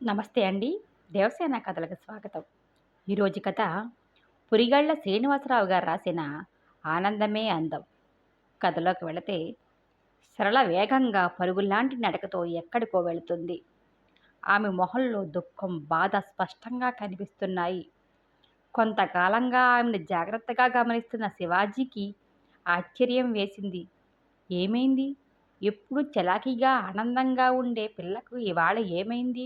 నమస్తే అండి. దేవసేన కథలకు స్వాగతం. ఈరోజు కథ పురిగళ్ళ శ్రీనివాసరావు గారు రాసిన 'ఆనందమే అందం'. కథలోకి వెళితే సరళ వేగంగా పరుగులాంటి నడకతో ఎక్కడికో వెళుతుంది. ఆమె మొహంలో దుఃఖం, బాధ స్పష్టంగా కనిపిస్తున్నాయి. కొంతకాలంగా ఆమెను జాగ్రత్తగా గమనిస్తున్న శివాజీకి ఆశ్చర్యం వేసింది. ఏమైంది? ఎప్పుడూ చలాకీగా, ఆనందంగా ఉండే పిల్లకు ఇవాళ ఏమైంది?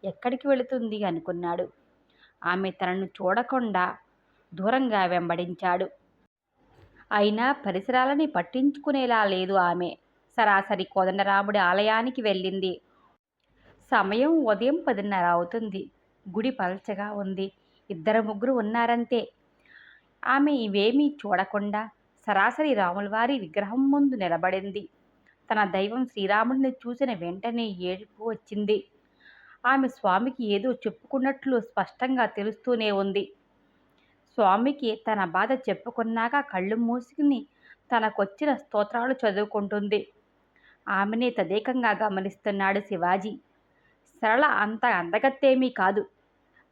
ఎక్కడికి వెళుతుంది అనుకున్నాడు. ఆమె తనను చూడకుండా దూరంగా వెంబడించాడు. అయినా పరిసరాలని పట్టించుకునేలా లేదు ఆమె. సరాసరి కోదండరాముడి ఆలయానికి వెళ్ళింది. సమయం ఉదయం 10:30 అవుతుంది. గుడి పల్చగా ఉంది. ఇద్దరు ముగ్గురు ఉన్నారంతే. ఆమె ఇవేమీ చూడకుండా సరాసరి రాములవారి విగ్రహం ముందు నిలబడింది. తన దైవం శ్రీరాముడిని చూసిన వెంటనే ఏడుపు వచ్చింది. ఆమె స్వామికి ఏదో చెప్పుకున్నట్లు స్పష్టంగా తెలుస్తూనే ఉంది. స్వామికి తన బాధ చెప్పుకున్నాక కళ్ళు మూసుకుని తనకొచ్చిన స్తోత్రాలు చదువుకుంటుంది. ఆమెనే తదేకంగా గమనిస్తున్నాడు శివాజీ. సరళ అంత అందగత్తేమీ కాదు.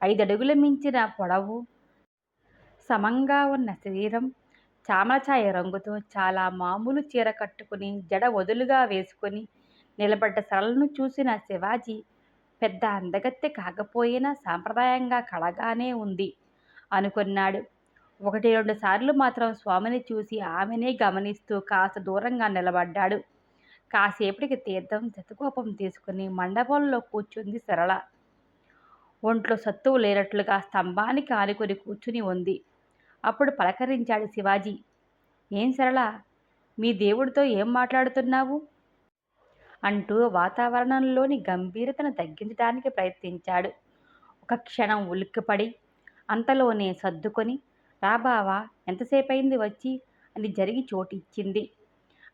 5 అడుగుల మించిన పొడవు, సమంగా ఉన్న శరీరం, చామనఛాయ రంగుతో చాలా మామూలు చీర కట్టుకుని జడ వదులుగా వేసుకుని నిలబడ్డ సరళను చూసిన శివాజీ పెద్ద అందగత్తె కాకపోయినా సాంప్రదాయంగా కళగానే ఉంది అనుకున్నాడు. 1, 2 సార్లు మాత్రం స్వామిని చూసి ఆమెనే గమనిస్తూ కాస్త దూరంగా నిలబడ్డాడు. కాసేపటికి తీర్థం, శతకోపం తీసుకుని మండపంలో కూర్చుంది సరళ. ఒంట్లో సత్తువ లేనట్లుగా స్తంభానికి ఆనుకుని కూర్చుని ఉంది. అప్పుడు పలకరించాడు శివాజీ. ఏం సరళ, మీ దేవుడితో ఏం మాట్లాడుతున్నావు అంటూ వాతావరణంలోని గంభీరతను తగ్గించడానికి ప్రయత్నించాడు. ఒక క్షణం ఉలిక్కిపడి అంతలోనే సర్దుకొని, రా బావా, ఎంతసేపయింది వచ్చి అని జరిగి చోటిచ్చింది.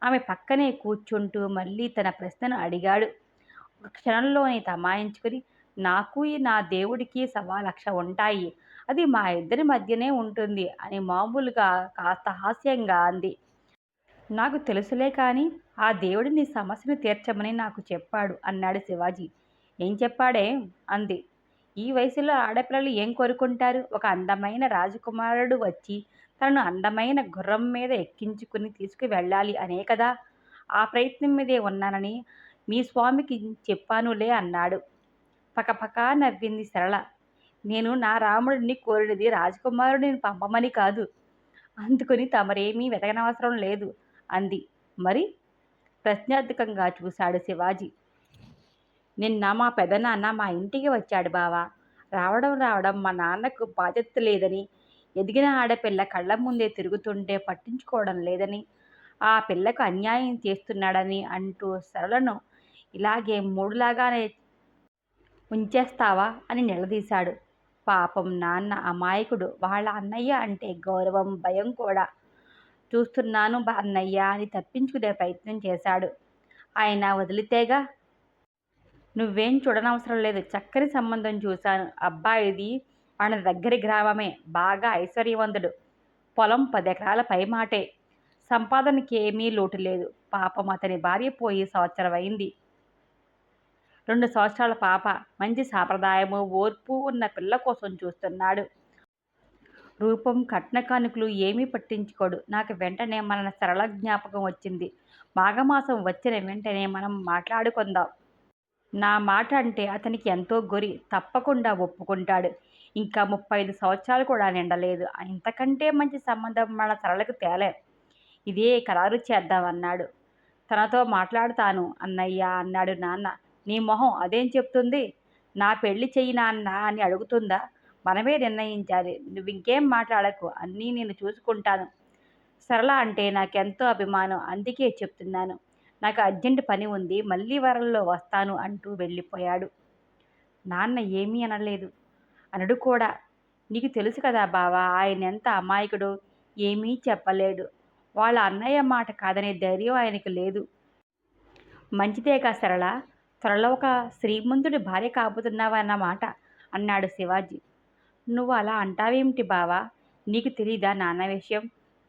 ఆమె పక్కనే కూర్చుంటూ మళ్ళీ తన ప్రశ్నను అడిగాడు. ఒక క్షణంలోనే తమాయించుకుని, నాకు నా దేవుడికి 1,00,000 ఉంటాయి. అది మా ఇద్దరి మధ్యనే ఉంటుంది అని మామూలుగా కాస్త హాస్యంగా అంది. నాకు తెలుసులే కాని ఆ దేవుడు నీ సమస్యను తీర్చమని నాకు చెప్పాడు అన్నాడు శివాజీ. ఏం చెప్పాడే అంది. ఈ వయసులో ఆడపిల్లలు ఏం కోరుకుంటారు? ఒక అందమైన రాజకుమారుడు వచ్చి తనను అందమైన గుర్రం మీద ఎక్కించుకుని తీసుకువెళ్ళాలి అనే కదా. ఆ ప్రయత్నం మీదే ఉన్నానని మీ స్వామికి చెప్పానులే అన్నాడు. పకపకా నవ్వింది సరళ. నేను నా రాముడిని కోరినది రాజకుమారుడిని పంపమని కాదు. అందుకుని తమరేమీ వెతకనవసరం లేదు అంది. మరి? ప్రశ్నార్థకంగా చూశాడు శివాజీ. నిన్న మా పెదనాన్న మా ఇంటికి వచ్చాడు బావా. రావడం రావడం మా నాన్నకు బాధ్యత లేదని, ఎదిగిన ఆడపిల్ల కళ్ళ ముందే తిరుగుతుంటే పట్టించుకోవడం లేదని, ఆ పిల్లకు అన్యాయం చేస్తున్నాడని అంటూ సరళను ఇలాగే మూడులాగానే ఉంచేస్తావా అని నిలదీశాడు. పాపం నాన్న అమాయకుడు. వాళ్ళ అన్నయ్య అంటే గౌరవం, భయం కూడా. చూస్తున్నాను అన్నయ్య అని తప్పించుకునే ప్రయత్నం చేశాడు. ఆయన వదిలితేగా. నువ్వేం చూడనవసరం లేదు. చక్కని సంబంధం చూశాను. అబ్బాయిది మన దగ్గరి గ్రామమే. బాగా ఐశ్వర్యవంతుడు. పొలం 10 ఎకరాల పైమాటే. సంపాదనకి ఏమీ లోటు లేదు. పాపం అతని భార్య పోయి సంవత్సరం అయింది. 2 సంవత్సరాల పాప. మంచి సాంప్రదాయము, ఓర్పు ఉన్న పిల్ల కోసం చూస్తున్నాడు. రూపం, కట్న కానుకలు ఏమీ పట్టించుకోడు. నాకు వెంటనే మన సరళ జ్ఞాపకం వచ్చింది. మాఘమాసం వచ్చిన వెంటనే మనం మాట్లాడుకుందాం. నా మాట అంటే అతనికి ఎంతో గొరి. తప్పకుండా ఒప్పుకుంటాడు. ఇంకా 35 సంవత్సరాలు కూడా నిండలేదు. ఇంతకంటే మంచి సంబంధం మన సరళకు తేలేం. ఇదే ఖరారు చేద్దాం అన్నాడు. తనతో మాట్లాడుతాను అన్నయ్య అన్నాడు నాన్న. నీ మొహం అదేం చెప్తుంది? నా పెళ్లి చెయ్యి నాన్న అని అడుగుతుందా? మనమే నిర్ణయించాలి. నువ్వింకేం మాట్లాడకు. అన్నీ నేను చూసుకుంటాను. సరళ అంటే నాకెంతో అభిమానం. అందుకే చెప్తున్నాను. నాకు అర్జెంటు పని ఉంది. మళ్ళీ వారంలో వస్తాను అంటూ వెళ్ళిపోయాడు. నాన్న ఏమీ అనలేదు. అనడు కూడా. నీకు తెలుసు కదా బావా, ఆయనెంత అమాయకుడో. ఏమీ చెప్పలేడు. వాళ్ళ అన్నయ్య మాట కాదనే ధైర్యం ఆయనకు లేదు. మంచిదేగా సరళ. త్వరలో ఒక శ్రీమంతుడి భార్య కాబోతున్నావన్నమాట అన్నాడు శివాజీ. నువ్వు అలా అంటావేమిటి బావా? నీకు తెలీదా నాన్న విషయం?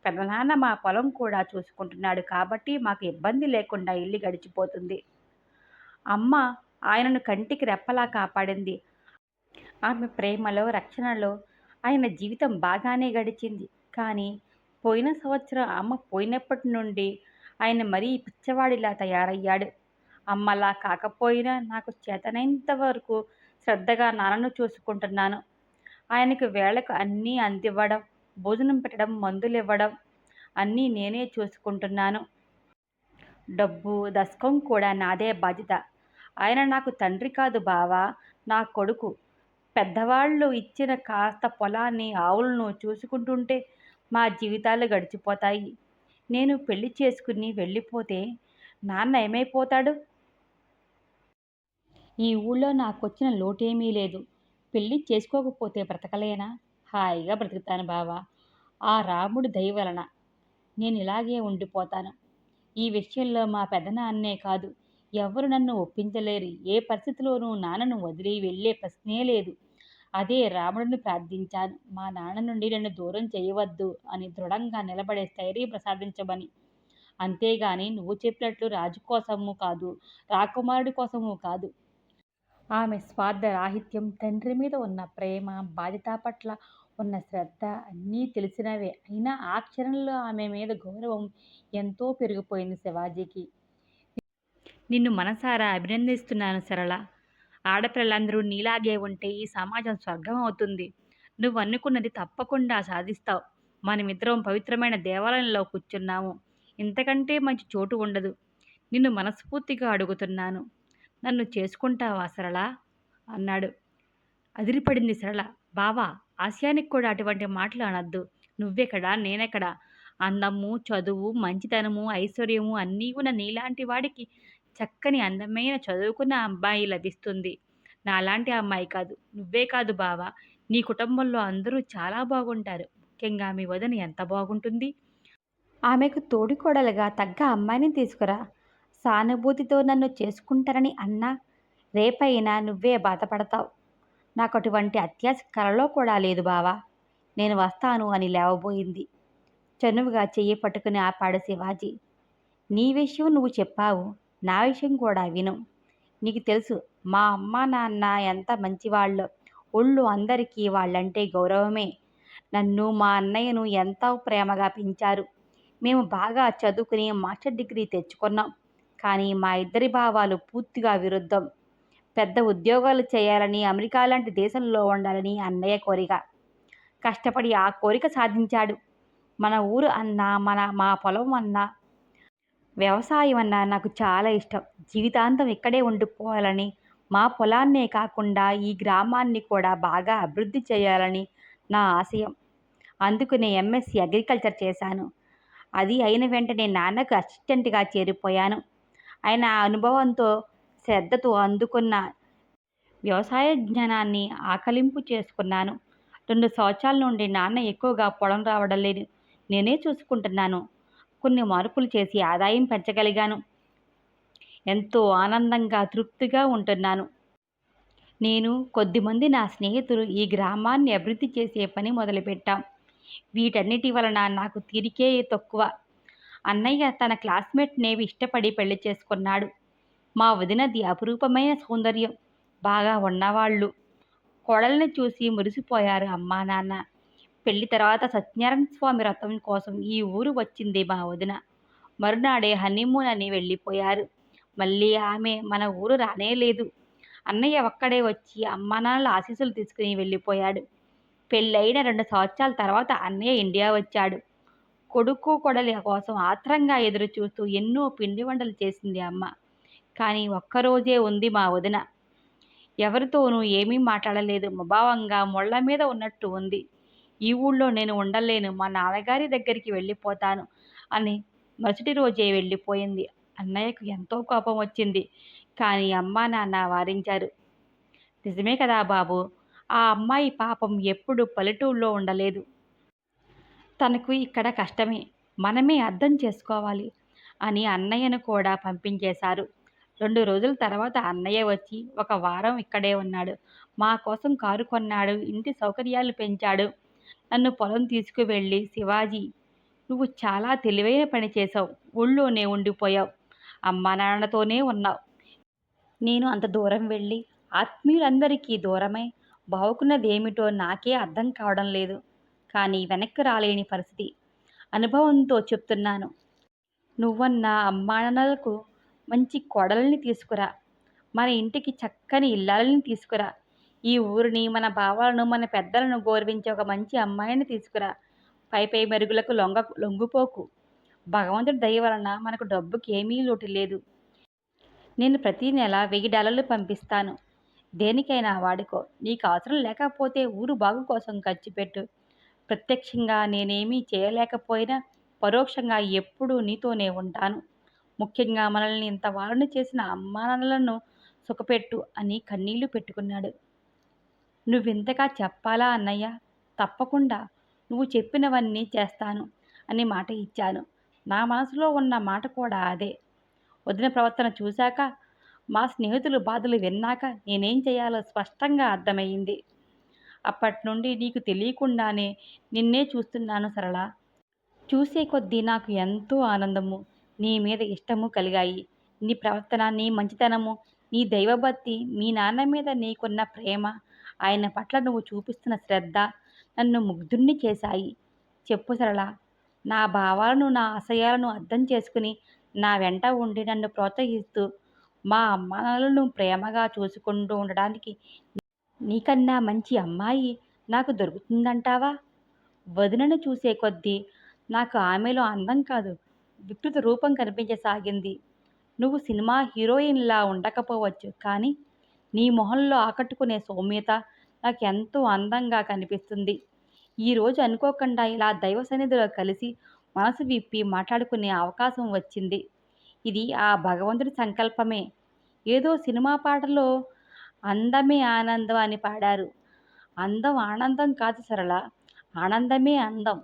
పెదనాన్న మా పొలం కూడా చూసుకుంటున్నాడు కాబట్టి మాకు ఇబ్బంది లేకుండా ఇల్లు గడిచిపోతుంది. అమ్మ ఆయనను కంటికి రెప్పలా కాపాడింది. ఆమె ప్రేమలో, రక్షణలో ఆయన జీవితం బాగానే గడిచింది. కానీ పోయిన సంవత్సరం అమ్మ పోయినప్పటి నుండి ఆయన మరీ పిచ్చవాడిలా తయారయ్యాడు. అమ్మలా కాకపోయినా నాకు చేతనైనంత వరకు శ్రద్ధగా నాన్నను చూసుకుంటున్నాను. ఆయనకు వేళకు అన్నీ అందివ్వడం, భోజనం పెట్టడం, మందులివ్వడం అన్నీ నేనే చూసుకుంటున్నాను. డబ్బు, దస్కం కూడా నాదే బాధ్యత. ఆయన నాకు తండ్రి కాదు బావా, నా కొడుకు. పెద్దవాళ్ళు ఇచ్చిన కాస్త పొలాన్ని, ఆవులను చూసుకుంటుంటే మా జీవితాలు గడిచిపోతాయి. నేను పెళ్లి చేసుకుని వెళ్ళిపోతే నాన్న ఏమైపోతాడు? ఈ ఊళ్ళో నాకొచ్చిన లోటేమీ లేదు. పెళ్లి చేసుకోకపోతే బ్రతకలేనా? హాయిగా బ్రతుకుతాను బావా. ఆ రాముడి దయ వలన నేనిలాగే ఉండిపోతాను. ఈ విషయంలో మా పెదనాన్నే కాదు, ఎవ్వరు నన్ను ఒప్పించలేరు. ఏ పరిస్థితిలోనూ నాన్నను వదిలి వెళ్ళే ప్రశ్నే లేదు. అదే రాముడిని ప్రార్థించాను. మా నాన్న నుండి నన్ను దూరం చేయవద్దు అని దృఢంగా నిలబడే స్థైర్యం ప్రసాదించమని. అంతేగాని నువ్వు చెప్పినట్లు రాజు కోసము కాదు, రాకుమారుడి కోసము కాదు. ఆమె స్వార్థ రాహిత్యం, తండ్రి మీద ఉన్న ప్రేమ, బాధ్యత పట్ల ఉన్న శ్రద్ధ అన్నీ తెలిసినవే. అయినా ఆ క్షణంలో ఆమె మీద గౌరవం ఎంతో పెరిగిపోయింది శివాజీకి. నిన్ను మనసారా అభినందిస్తున్నాను సరళ. ఆడపిల్లలందరూ నీలాగే ఉంటే ఈ సమాజం స్వర్గం అవుతుంది. నువ్వనుకున్నది తప్పకుండా సాధిస్తావు. మనమిద్దరం పవిత్రమైన దేవాలయంలో కూర్చున్నాము. ఇంతకంటే మంచి చోటు ఉండదు. నిన్ను మనస్ఫూర్తిగా అడుగుతున్నాను. నన్ను చేసుకుంటావా సరళా? అన్నాడు. అదిరిపడింది సరళ. బావా, ఆశయానికి కూడా అటువంటి మాటలు అనొద్దు. నువ్వెక్కడా, నేనెక్కడా? అందము, చదువు, మంచితనము, ఐశ్వర్యము అన్నీ ఉన్న నీలాంటి వాడికి చక్కని అందమైన చదువుకున్న అమ్మాయి లభిస్తుంది. నాలాంటి అమ్మాయి కాదు. నువ్వే కాదు బావా, నీ కుటుంబంలో అందరూ చాలా బాగుంటారు. ముఖ్యంగా మీ వదిన ఎంత బాగుంటుంది. ఆమెకు తోడికోడలుగా తగ్గ అమ్మాయిని తీసుకురా. సానుభూతితో నన్ను చేసుకుంటారని అన్నా రేపైనా నువ్వే బాధపడతావు. నాకటువంటి అత్యాశ కలలో కూడా లేదు బావా. నేను వస్తాను అని లేవబోయింది. చనువుగా చెయ్యి పట్టుకుని ఆపాడు శివాజీ. నీ విషయం నువ్వు చెప్పావు. నా విషయం కూడా విను. నీకు తెలుసు మా అమ్మ నాన్న ఎంత మంచివాళ్ళో. ఊళ్ళో అందరికీ వాళ్ళంటే గౌరవమే. నన్ను మా అన్నయ్యను ఎంతో ప్రేమగా పెంచారు. మేము బాగా చదువుకుని మాస్టర్ డిగ్రీ తెచ్చుకున్నాం. కానీ మా ఇద్దరి భావాలు పూర్తిగా విరుద్ధం. పెద్ద ఉద్యోగాలు చేయాలని, అమెరికా లాంటి దేశంలో ఉండాలని అన్నయ్య కోరిక. కష్టపడి ఆ కోరిక సాధించాడు. మన ఊరు అన్నా, మా పొలం అన్నా, వ్యవసాయం అన్నా నాకు చాలా ఇష్టం. జీవితాంతం ఇక్కడే ఉండిపోవాలని, మా పొలాన్నే కాకుండా ఈ గ్రామాన్ని కూడా బాగా అభివృద్ధి చేయాలని నా ఆశయం. అందుకనే ఎంఎస్సీ అగ్రికల్చర్ చేశాను. అది అయిన వెంటనే నాన్నకు అసిస్టెంట్గా చేరిపోయాను. ఆయన అనుభవంతో, శ్రద్ధతో అందుకున్న వ్యవసాయ జ్ఞానాన్ని ఆకలింపు చేసుకున్నాను. 2 సంవత్సరాల నుండి నాన్న ఎక్కువగా పొలం రావడం లేదు. నేనే చూసుకుంటున్నాను. కొన్ని మార్పులు చేసి ఆదాయం పెంచగలిగాను. ఎంతో ఆనందంగా, తృప్తిగా ఉంటున్నాను. నేను, కొద్దిమంది నా స్నేహితులు ఈ గ్రామాన్ని అభివృద్ధి చేసే పని మొదలుపెట్టాం. వీటన్నిటి వలన నాకు తీరికే తక్కువ. అన్నయ్య తన క్లాస్మేట్‌నే ఇష్టపడి పెళ్లి చేసుకున్నాడు. మా వదినది అపురూపమైన సౌందర్యం. బాగా ఉన్నవాళ్ళు. కోడల్ని చూసి మురిసిపోయారు అమ్మా, నాన్న. పెళ్లి తర్వాత సత్యనారాయణ స్వామి వ్రతం కోసం ఈ ఊరు వచ్చింది మా వదిన. మరునాడే హనీమూన్ అని వెళ్ళిపోయారు. మళ్ళీ ఆమె మన ఊరు రానేలేదు. అన్నయ్య ఒక్కడే వచ్చి అమ్మానాన్నల ఆశీస్సులు తీసుకుని వెళ్ళిపోయాడు. పెళ్ళయిన 2 సంవత్సరాల తర్వాత అన్నయ్య ఇండియా వచ్చాడు. కొడుకు, కోడలి కోసం ఆత్రంగా ఎదురుచూస్తూ ఎన్నో పిండి వంటలు చేసింది అమ్మ. కానీ ఒక్కరోజే ఉంది మా వదిన. ఎవరితోనూ ఏమీ మాట్లాడలేదు. ముభావంగా ముళ్ళ మీద ఉన్నట్టు ఉంది. ఈ ఊళ్ళో నేను ఉండలేను. మా నాన్నగారి దగ్గరికి వెళ్ళిపోతాను అని మరుసటి రోజే వెళ్ళిపోయింది. అన్నయ్యకు ఎంతో కోపం వచ్చింది. కానీ అమ్మా, నాన్న వారించారు. నిజమే కదా బాబూ! ఆ అమ్మాయి పాపం ఎప్పుడూ పల్లెటూళ్ళలో ఉండలేదు. తనకు ఇక్కడ కష్టమే. మనమే అర్థం చేసుకోవాలి అని అన్నయ్యను కూడా పంపించేశారు. 2 రోజుల తర్వాత అన్నయ్య వచ్చి 1 వారం ఇక్కడే ఉన్నాడు. మా కోసం కారు కొన్నాడు. ఇంటి సౌకర్యాలు పెంచాడు. నన్ను పొలం తీసుకువెళ్ళి, శివాజీ, నువ్వు చాలా తెలివైన పని చేశావు. ఊళ్ళోనే ఉండిపోయావు. అమ్మానాన్నలతోనే ఉన్నావు. నేను అంత దూరం వెళ్ళి ఆత్మీయులందరికీ దూరమై బావుకున్నదేమిటో నాకే అర్థం కావడం లేదు. కానీ వెనక్కి రాలేని పరిస్థితి. అనుభవంతో చెప్తున్నాను. నువ్వన్న అమ్మానాన్నలకు మంచి కోడల్ని తీసుకురా. మన ఇంటికి చక్కని ఇల్లాలిని తీసుకురా. ఈ ఊరిని, మన భావాలను, మన పెద్దలను గౌరవించే ఒక మంచి అమ్మాయిని తీసుకురా. పై మెరుగులకు లొంగిపోకు. భగవంతుడి దయ వలన మనకు డబ్బుకేమీ లోటు లేదు. నేను ప్రతి నెల $1000 పంపిస్తాను. దేనికైనా వాడుకో. నీకు అవసరం లేకపోతే ఊరు బాగు కోసం ఖర్చు పెట్టు. ప్రత్యక్షంగా నేనేమీ చేయలేకపోయినా పరోక్షంగా ఎప్పుడూ నీతోనే ఉంటాను. ముఖ్యంగా మనల్ని ఇంత వాళ్ళని చేసిన అమ్మానాన్నలను సుఖపెట్టు అని కన్నీళ్లు పెట్టుకున్నాడు. నువ్వింతగా చెప్పాలా అన్నయ్య? తప్పకుండా నువ్వు చెప్పినవన్నీ చేస్తాను అని మాట ఇచ్చాను. నా మనసులో ఉన్న మాట కూడా అదే. వదిన ప్రవర్తన చూశాక, మా స్నేహితుల బాధలు విన్నాక నేనేం చేయాలో స్పష్టంగా అర్థమయింది. అప్పట్నుండి నీకు తెలియకుండానే నిన్నే చూస్తున్నాను సరళ. చూసే కొద్దీ నాకు ఎంతో ఆనందము, నీ మీద ఇష్టము కలిగాయి. నీ ప్రవర్తన, నీ మంచితనము, నీ దైవభక్తి, మీ నాన్న మీద నీకున్న ప్రేమ, ఆయన పట్ల నువ్వు చూపిస్తున్న శ్రద్ధ నన్ను ముగ్ధుణ్ణి చేశాయి. చెప్పు సరళ, నా భావాలను, నా ఆశయాలను అర్థం చేసుకుని, నా వెంట ఉండి నన్ను ప్రోత్సహిస్తూ, మా అమ్మానాన్నలను ప్రేమగా చూసుకుంటూ ఉండడానికి నీకన్నా మంచి అమ్మాయి నాకు దొరుకుతుందంటావా? వదినను చూసే కొద్దీ నాకు ఆమెలో అందం కాదు, వికృత రూపం కనిపించసాగింది. నువ్వు సినిమా హీరోయిన్‌లా ఉండకపోవచ్చు, కానీ నీ మొహంలో ఆకట్టుకునే సౌమ్యత నాకెంతో అందంగా కనిపిస్తుంది. ఈరోజు అనుకోకుండా ఇలా దైవ సన్నిధిలో కలిసి మనసు విప్పి మాట్లాడుకునే అవకాశం వచ్చింది. ఇది ఆ భగవంతుడి సంకల్పమే. ఏదో సినిమా పాటలో అందమే ఆనందం అని పాడారు. అందం ఆనందం కాదు సరళ, ఆనందమే అందం.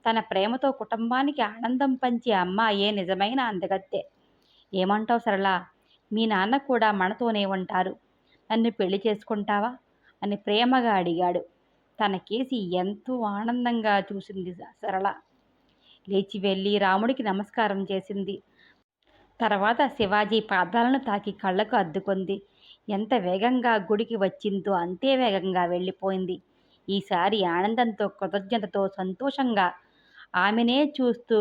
తన ప్రేమతో కుటుంబానికి ఆనందం పంచే అమ్మాయే నిజమైన అందగత్తె. ఏమంటావు సరళా? మీ నాన్న కూడా మనతోనే ఉంటారు. నన్ను పెళ్లి చేసుకుంటావా? అని ప్రేమగా అడిగాడు. తన కేసి ఎంతో ఆనందంగా చూసింది సరళ. లేచి వెళ్ళి రాముడికి నమస్కారం చేసింది. తర్వాత శివాజీ పాదాలను తాకి కళ్ళకు అద్దుకుంది. ఎంత వేగంగా గుడికి వచ్చిందో అంతే వేగంగా వెళ్ళిపోయింది. ఈసారి ఆనందంతో, కృతజ్ఞతతో, సంతోషంగా ఆమెనే చూస్తూ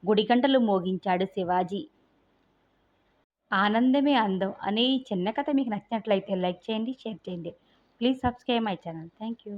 గుడి గంటలు మోగించాడు శివాజీ. ఆనందమే అందం అనే ఈ చిన్న కథ మీకు నచ్చినట్లయితే లైక్ చేయండి, షేర్ చేయండి. Please subscribe my channel. Thank you.